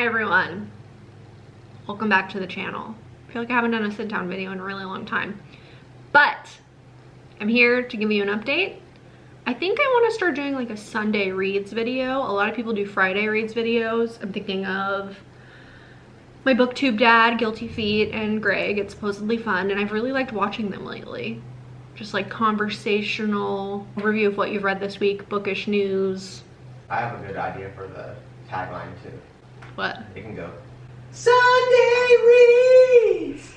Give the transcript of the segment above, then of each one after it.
everyone, welcome back to the channel. I feel like I haven't done a sit down video in a really long time, but I'm here to give you an update. I think I want to start doing like a Sunday reads video. A lot of people do Friday reads videos. I'm thinking of my booktube dad, Guilty Feet, and Greg. It's supposedly fun, and I've really liked watching them lately. Just like conversational review of what you've read this week, bookish news. I have a good idea for the tagline too. What? It can go, Sunday Reads!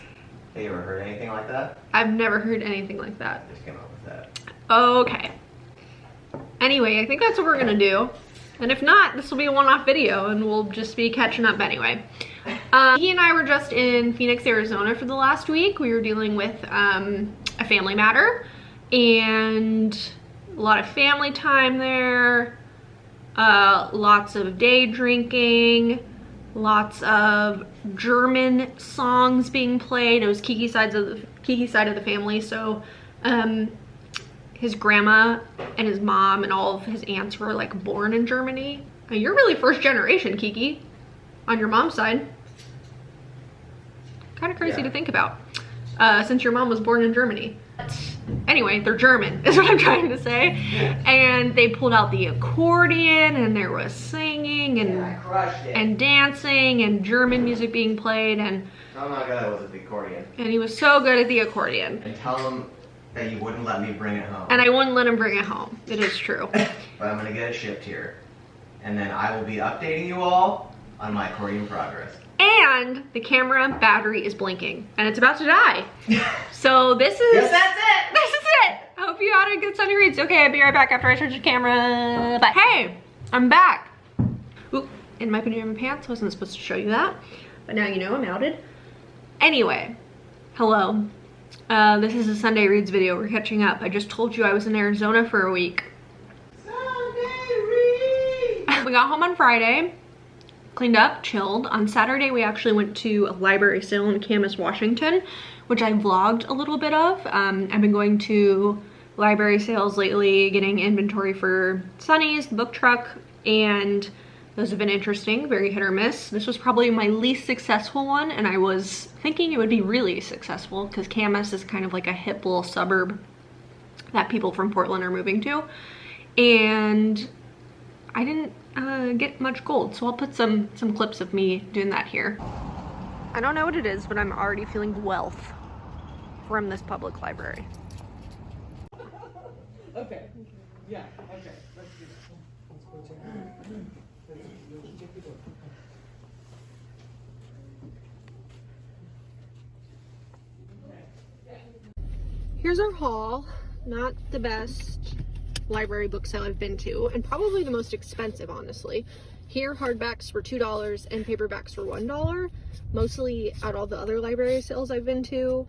Have you ever heard anything like that? I've never heard anything like that. I just came up with that. Okay. Anyway, I think that's what we're gonna do. And if not, this will be a one-off video and we'll just be catching up anyway. He and I were just in Phoenix, Arizona for the last week. We were dealing with a family matter and a lot of family time there. Lots of day drinking, lots of German songs being played. It was Kiki's side of the family, so his grandma and his mom and all of his aunts were like born in Germany. You're really first generation, Kiki, on your mom's side. Kind of crazy to think about, since your mom was born in Germany. Anyway, they're German is what I'm trying to say. And they pulled out the accordion and there was singing and dancing and German music being played, and oh my god, it was at the accordion. And he was so good at the accordion. And tell him that you wouldn't let me bring it home. And I wouldn't let him bring it home. It is true. But I'm gonna get it shipped here. And then I will be updating you all on my accordion progress. And the camera battery is blinking and it's about to die. So this is, yes, that's it. This is it. I hope you had a good Sunday reads. Okay, I'll be right back after I charge the camera. But hey, I'm back. Oop, in my pajama pants. Wasn't supposed to show you that, but now you know I'm outed. Anyway, hello. This is a Sunday reads video. We're catching up. I just told you I was in Arizona for a week. Sunday reads. We got home on Friday. Cleaned up, chilled. On Saturday, we actually went to a library sale in Camas, Washington, which I vlogged a little bit of. I've been going to library sales lately, getting inventory for Sunny's, the book truck, and those have been interesting, very hit or miss. This was probably my least successful one, and I was thinking it would be really successful because Camas is kind of like a hip little suburb that people from Portland are moving to. And I didn't get much gold, so I'll put some clips of me doing that here. I don't know what it is, but I'm already feeling wealth from this public library. Okay. Yeah. Okay. Let's do that. Here's our haul. Not the best library book sale I've been to, and probably the most expensive, honestly. Here, hardbacks were $2 and paperbacks were $1. Mostly at all the other library sales I've been to,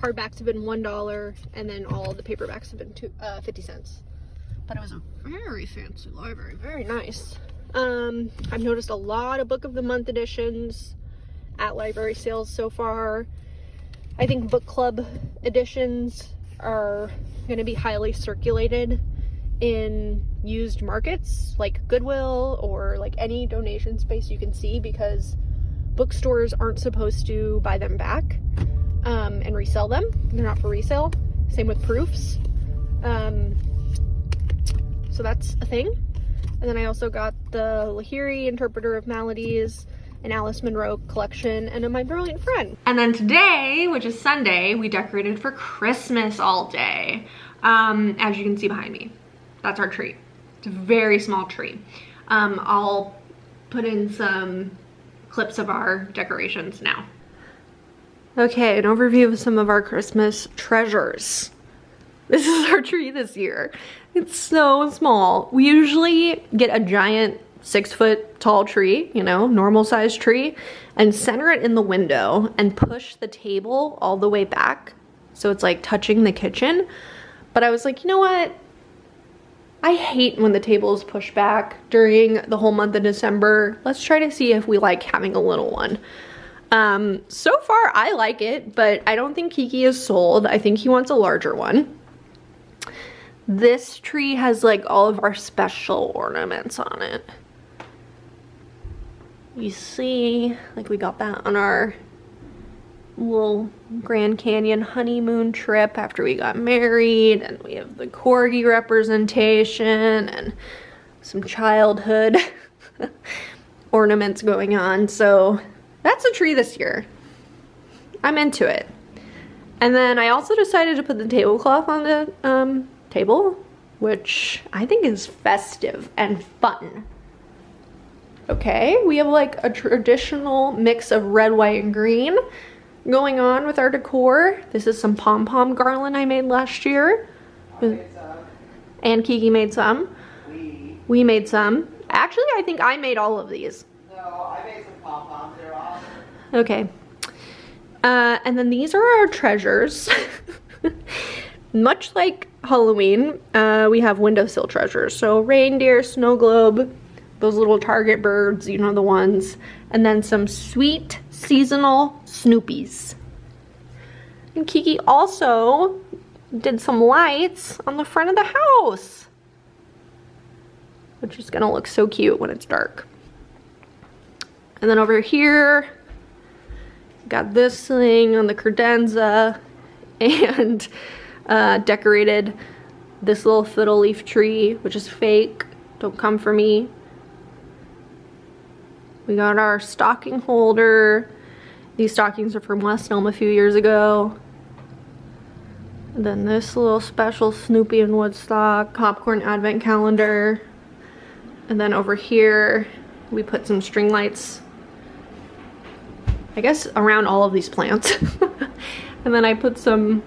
hardbacks have been $1, and then all the paperbacks have been 50 cents. But it was a very fancy library, very nice. I've noticed a lot of book of the month editions at library sales so far. I think book club editions are going to be highly circulated in used markets like Goodwill or like any donation space you can see, because bookstores aren't supposed to buy them back and resell them. They're not for resale. Same with proofs. So that's a thing. And then I also got the Lahiri Interpreter of Maladies, an Alice Munro collection, and a My Brilliant Friend. And then today, which is Sunday, we decorated for Christmas all day. As you can see behind me, that's our tree. It's a very small tree. I'll put in some clips of our decorations now. Okay, an overview of some of our Christmas treasures. This is our tree this year. It's so small. We usually get a giant 6-foot tall tree, you know, normal sized tree, and center it in the window and push the table all the way back so it's like touching the kitchen. But I was like, you know what? I hate when the table is pushed back during the whole month of December. Let's try to see if we like having a little one. So far I like it, but I don't think Kiki is sold. I think he wants a larger one. This tree has like all of our special ornaments on it. You see, like we got that on our little Grand Canyon honeymoon trip after we got married, and we have the corgi representation and some childhood ornaments going on. So that's a tree this year. I'm into it. And then I also decided to put the tablecloth on the table, which I think is festive and fun. Okay, we have like a traditional mix of red, white, and green going on with our decor. This is some pom-pom garland I made last year. And Kiki made some. We made some. Actually, I think I made all of these. No, I made some pom-poms. They're awesome. Okay. And then these are our treasures. Much like Halloween, we have windowsill treasures. So reindeer, snow globe, those little target birds, you know the ones. And then some sweet seasonal Snoopies. And Kiki also did some lights on the front of the house, which is gonna look so cute when it's dark. And then over here, got this thing on the credenza and decorated this little fiddle leaf tree, which is fake. Don't come for me. We got our stocking holder. These stockings are from West Elm a few years ago. And then this little special Snoopy and Woodstock popcorn advent calendar. And then over here, we put some string lights, I guess, around all of these plants. And then I put some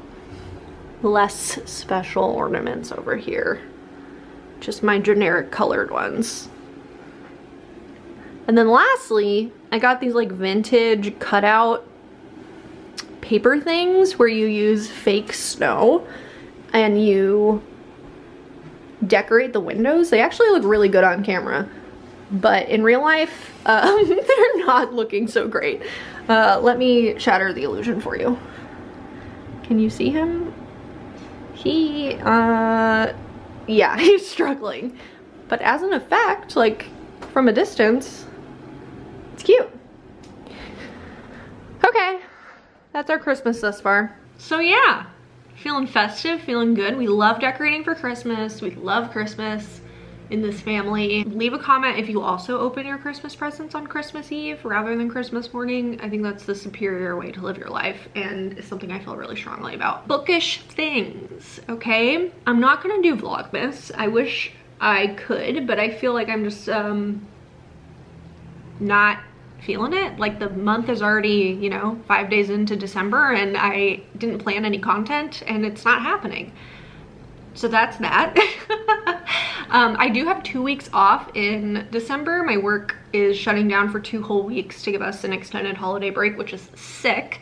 less special ornaments over here. Just my generic colored ones. And then lastly, I got these like vintage cutout paper things where you use fake snow and you decorate the windows. They actually look really good on camera, but in real life, they're not looking so great. Let me shatter the illusion for you. Can you see him? He, yeah, he's struggling. But as an effect, like from a distance, it's cute. Okay, that's our Christmas thus far. So yeah, feeling festive, feeling good. We love decorating for Christmas. We love Christmas in this family. Leave a comment if you also open your Christmas presents on Christmas Eve rather than Christmas morning. I think that's the superior way to live your life, and it's something I feel really strongly about. Bookish things, okay? I'm not gonna do Vlogmas. I wish I could, but I feel like I'm just not feeling it. Like the month is already, you know, 5 days into December and I didn't plan any content and it's not happening. So that's that. I do have 2 weeks off in December. My work is shutting down for 2 whole weeks to give us an extended holiday break, which is sick.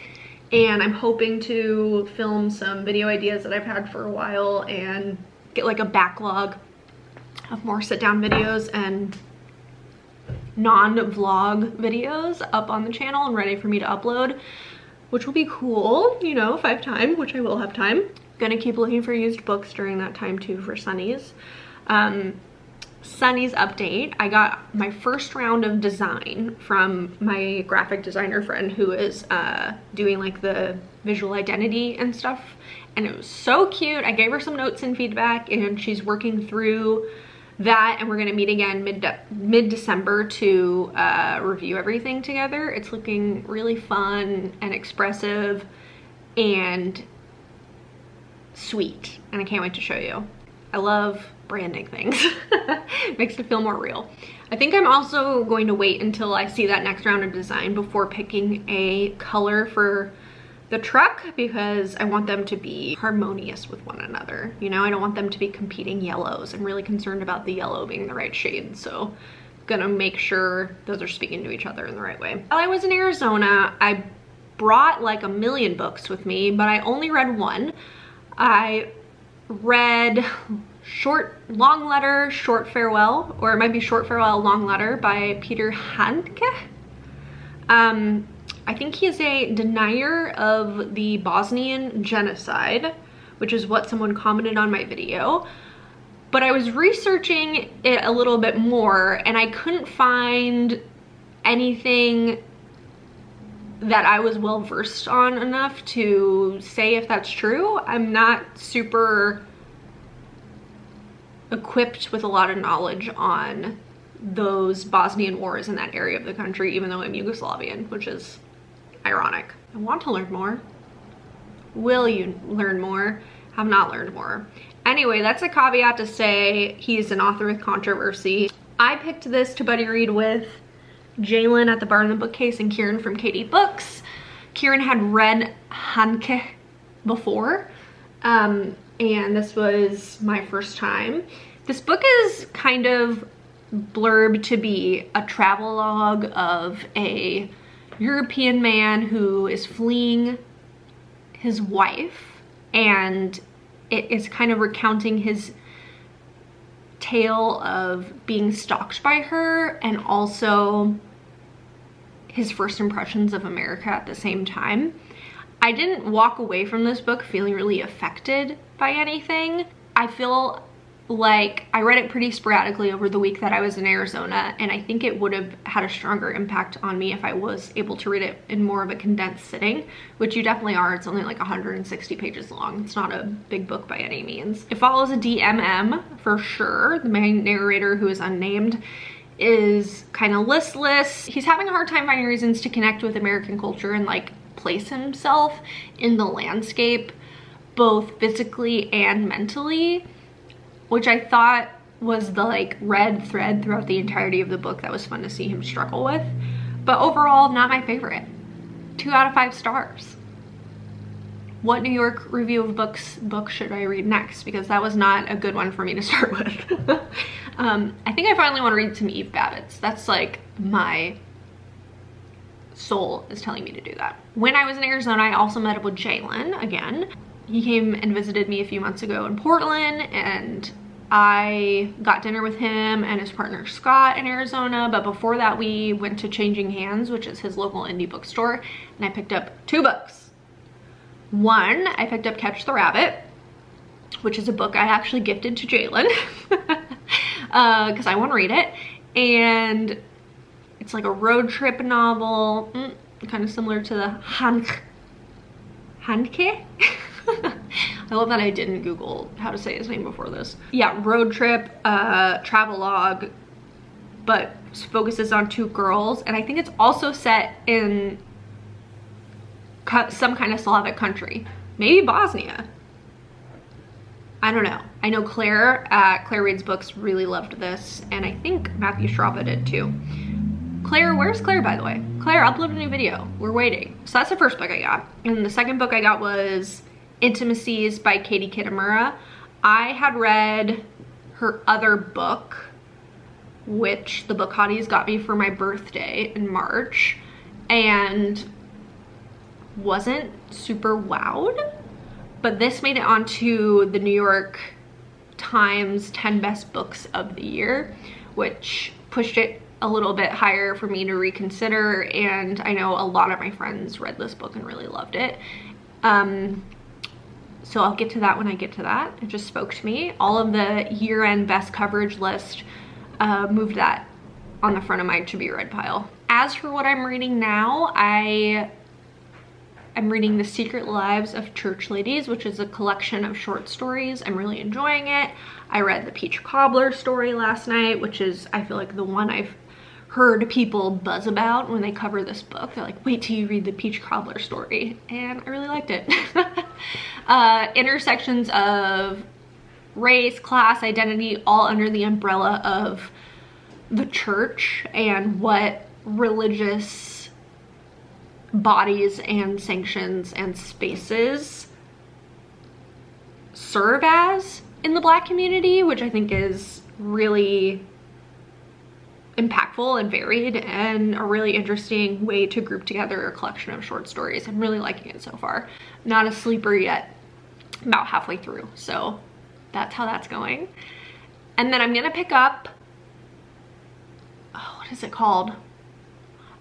And I'm hoping to film some video ideas that I've had for a while and get like a backlog of more sit-down videos and non-vlog videos up on the channel and ready for me to upload, which will be cool, you know, if I have time, which I will have time. Gonna keep looking for used books during that time too for Sunny's. Sunny's update, I got my first round of design from my graphic designer friend who is doing like the visual identity and stuff, and it was so cute. I gave her some notes and feedback and she's working through that, and we're gonna meet again mid-December to review everything together. It's looking really fun and expressive and sweet, and I can't wait to show you. I love branding things. Makes it feel more real. I think I'm also going to wait until I see that next round of design before picking a color for the truck, because I want them to be harmonious with one another. You know, I don't want them to be competing yellows. I'm really concerned about the yellow being the right shade, so gonna make sure those are speaking to each other in the right way. While I was in Arizona, I brought like 1 million books with me, but I only read one. I read Long Letter, Short Farewell, or it might be Short Farewell, Long Letter by Peter Handke. I think he is a denier of the Bosnian genocide, which is what someone commented on my video. But I was researching it a little bit more and I couldn't find anything that I was well versed on enough to say if that's true. I'm not super equipped with a lot of knowledge on those Bosnian wars in that area of the country, even though I'm Yugoslavian, which is ironic. I want to learn more. Will you learn more? Have not learned more. Anyway, that's a caveat to say he's an author with controversy. I picked this to buddy read with Jalen at the Bar in the Bookcase and Kieran from Katie Books. Kieran had read Hanke before, and this was my first time. This book is kind of blurbed to be a travelogue of a European man who is fleeing his wife, and it is kind of recounting his tale of being stalked by her and also his first impressions of America at the same time. I didn't walk away from this book feeling really affected by anything. I feel like I read it pretty sporadically over the week that I was in Arizona, and I think it would have had a stronger impact on me if I was able to read it in more of a condensed sitting, which you definitely are. It's only like 160 pages long. It's not a big book by any means. It follows a DMM for sure. The main narrator, who is unnamed, is kind of listless. He's having a hard time finding reasons to connect with American culture and like place himself in the landscape, both physically and mentally, which I thought was the like red thread throughout the entirety of the book that was fun to see him struggle with. But overall, not my favorite. 2 out of 5 stars. What New York review of book should I read next? Because that was not a good one for me to start with. I think I finally want to read some Eve Babbitt's. That's like my soul is telling me to do that. When I was in Arizona, I also met up with Jalen again. He came and visited me a few months ago in Portland, and I got dinner with him and his partner Scott in Arizona. But before that, we went to Changing Hands, which is his local indie bookstore, and I picked up 2 books. One, I picked up Catch the Rabbit, which is a book I actually gifted to Jalen because I want to read it, and it's like a road trip novel, kind of similar to the Hanke. I love that I didn't Google how to say his name before this. Yeah, road trip, travelogue, but focuses on 2 girls, and I think it's also set in some kind of Slavic country, maybe Bosnia. I don't know. I know Claire at Claire Reads Books really loved this, and I think Matthew Strava did too. Claire, where's Claire, by the way? Claire, upload a new video. We're waiting. So that's the first book I got. And the second book I got was Intimacies by Katie Kitamura. I had read her other book, which the Book Hotties got me for my birthday in March, and wasn't super wowed. But this made it onto the New York Times 10 Best Books of the Year, which pushed it a little bit higher for me to reconsider, and I know a lot of my friends read this book and really loved it. So I'll get to that when I get to that. It just spoke to me. All of the year-end best coverage list moved that on the front of my to-be read pile. As for what I'm reading now, I'm reading The Secret Lives of Church Ladies, which is a collection of short stories. I'm really enjoying it. I read The Peach Cobbler story last night, which is, I feel like, the one I've heard people buzz about when they cover this book. They're like, wait till you read The Peach Cobbler story, and I really liked it. Intersections of race, class, identity, all under the umbrella of the church and what religious bodies and sanctions and spaces serve as in the Black community, which I think is really impactful and varied and a really interesting way to group together a collection of short stories. I'm really liking it so far. Not a sleeper yet, about halfway through, so that's how that's going. And then I'm gonna pick up, oh, what is it called?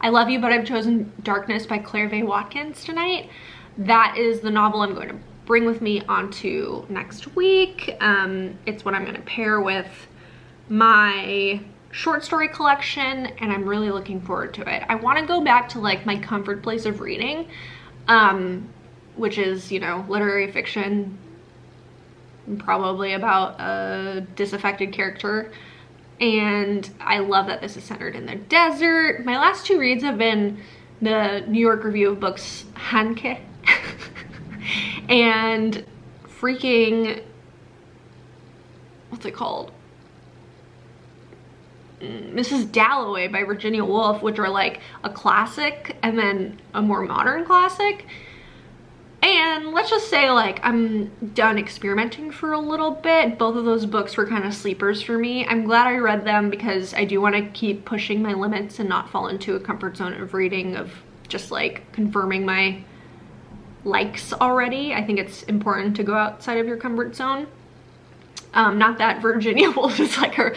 I Love You But I've Chosen Darkness by Claire V. Watkins tonight. That is the novel I'm going to bring with me onto next week. It's what I'm going to pair with my short story collection, and I'm really looking forward to it. I want to go back to like my comfort place of reading, which is, you know, literary fiction, probably about a disaffected character. And I love that this is centered in the desert. My last 2 reads have been the New York Review of Books Hanke and freaking, what's it called? Mrs. Dalloway by Virginia Woolf, which are like a classic and then a more modern classic. And let's just say, like, I'm done experimenting for a little bit. Both of those books were kind of sleepers for me. I'm glad I read them because I do want to keep pushing my limits and not fall into a comfort zone of reading, of just like confirming my likes already. I think it's important to go outside of your comfort zone. Not that Virginia Woolf is like a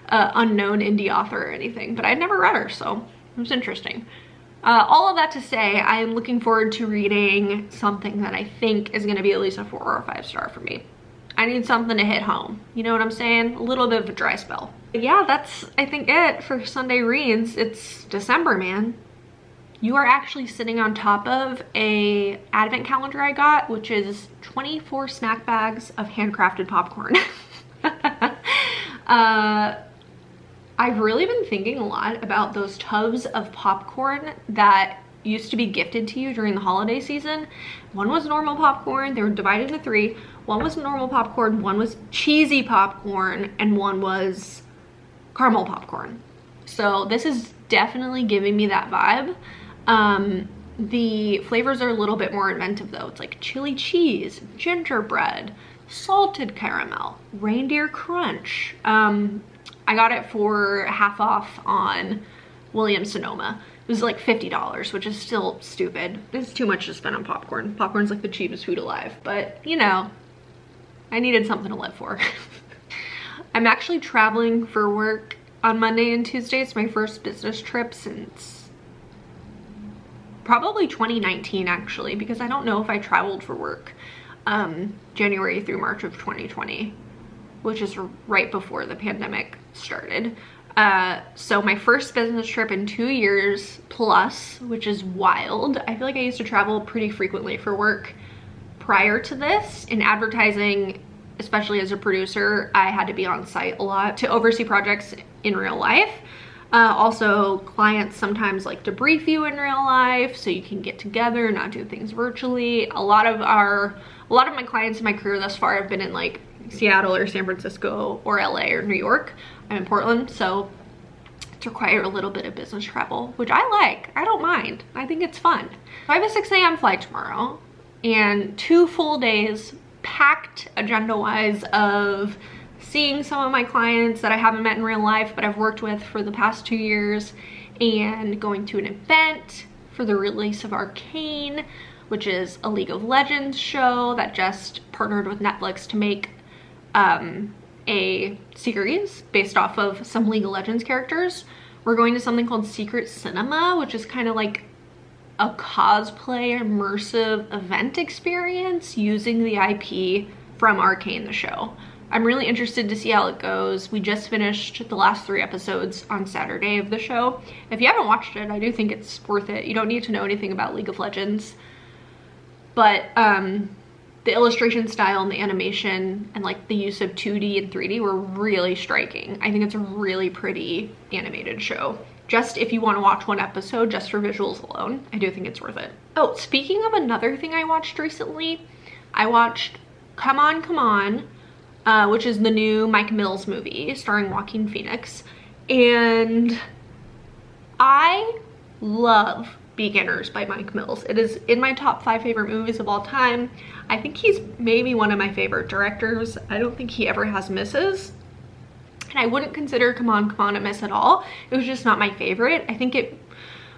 unknown indie author or anything, but I'd never read her, so it was interesting. All of that to say, I am looking forward to reading something that I think is going to be at least a 4 or a 5 star for me. I need something to hit home. You know what I'm saying? A little bit of a dry spell. But yeah, that's, I think, it for Sunday reads. It's December, man. You are actually sitting on top of a advent calendar I got, which is 24 snack bags of handcrafted popcorn. I've really been thinking a lot about those tubs of popcorn that used to be gifted to you during the holiday season. One was normal popcorn. They were divided into 3. One was normal popcorn, one was cheesy popcorn, and one was caramel popcorn. So this is definitely giving me that vibe. The flavors are a little bit more inventive though. It's like chili cheese, gingerbread, salted caramel, reindeer crunch. I got it for half off on Williams-Sonoma. It was like $50, which is still stupid. It's too much to spend on popcorn. Popcorn's like the cheapest food alive, but you know, I needed something to live for. I'm actually traveling for work on Monday and Tuesday. It's my first business trip since probably 2019 actually, because I don't know if I traveled for work January through March of 2020, which is right before the pandemic started. So my first business trip in 2 years plus, which is wild. I feel like I used to travel pretty frequently for work prior to this. In advertising, especially as a producer, I had to be on site a lot to oversee projects in real life. Also, clients sometimes like to brief you in real life so you can get together and not do things virtually. A lot of my clients in my career thus far have been in like Seattle or San Francisco or LA or New York. I'm in Portland, so it's required a little bit of business travel, which I like. I don't mind. I think it's fun. I have a 6 a.m. flight tomorrow and 2 full days packed agenda-wise of seeing some of my clients that I haven't met in real life but I've worked with for the past 2 years, and going to an event for the release of Arcane, which is a League of Legends show that just partnered with Netflix to make a series based off of some League of Legends characters. We're going to something called Secret Cinema, which is kind of like a cosplay immersive event experience using the IP from Arcane, the show. I'm really interested to see how it goes. We just finished the last 3 episodes on Saturday of the show. If you haven't watched it, I do think it's worth it. You don't need to know anything about League of Legends, but the illustration style and the animation and like the use of 2D and 3D were really striking. I think it's a really pretty animated show. Just if you want to watch 1 episode just for visuals alone, I do think it's worth it. Oh, speaking of another thing I watched recently, I watched Come On, Come On, which is the new Mike Mills movie starring Joaquin Phoenix. And I love Beginners by Mike Mills. It is in my top 5 favorite movies of all time. I think he's maybe one of my favorite directors. I don't think he ever has misses. And I wouldn't consider Come On, Come On a miss at all. It was just not my favorite. I think it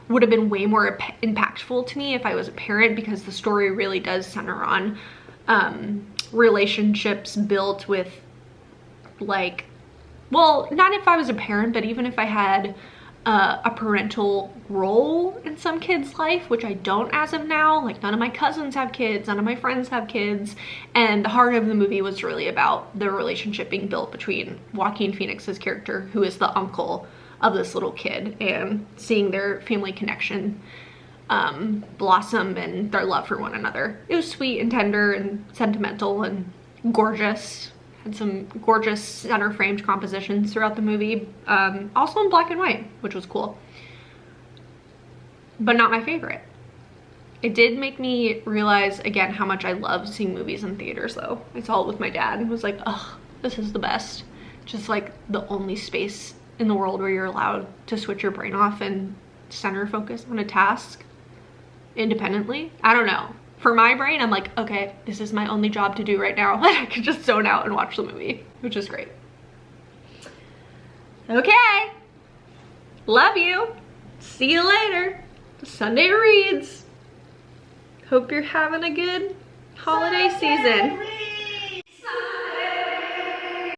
would have been way more impactful to me if I was a parent, because the story really does center on relationships built with, like, well, not if I was a parent, but even if I had a parental role in some kids' life, which I don't as of now. Like, none of my cousins have kids, none of my friends have kids, and the heart of the movie was really about the relationship being built between Joaquin Phoenix's character, who is the uncle of this little kid, and seeing their family connection blossom and their love for one another. It was sweet and tender and sentimental and gorgeous. Had some gorgeous center framed compositions throughout the movie, also in black and white, which was cool, but not my favorite. It did make me realize again how much I love seeing movies in theaters though. I saw it with my dad and was like, oh, this is the best. Just like the only space in the world where you're allowed to switch your brain off and center focus on a task independently. I don't know. For my brain, I'm like, okay, this is my only job to do right now. I could just zone out and watch the movie, which is great. Okay. Love you. See you later. Sunday Reads. Hope you're having a good holiday season.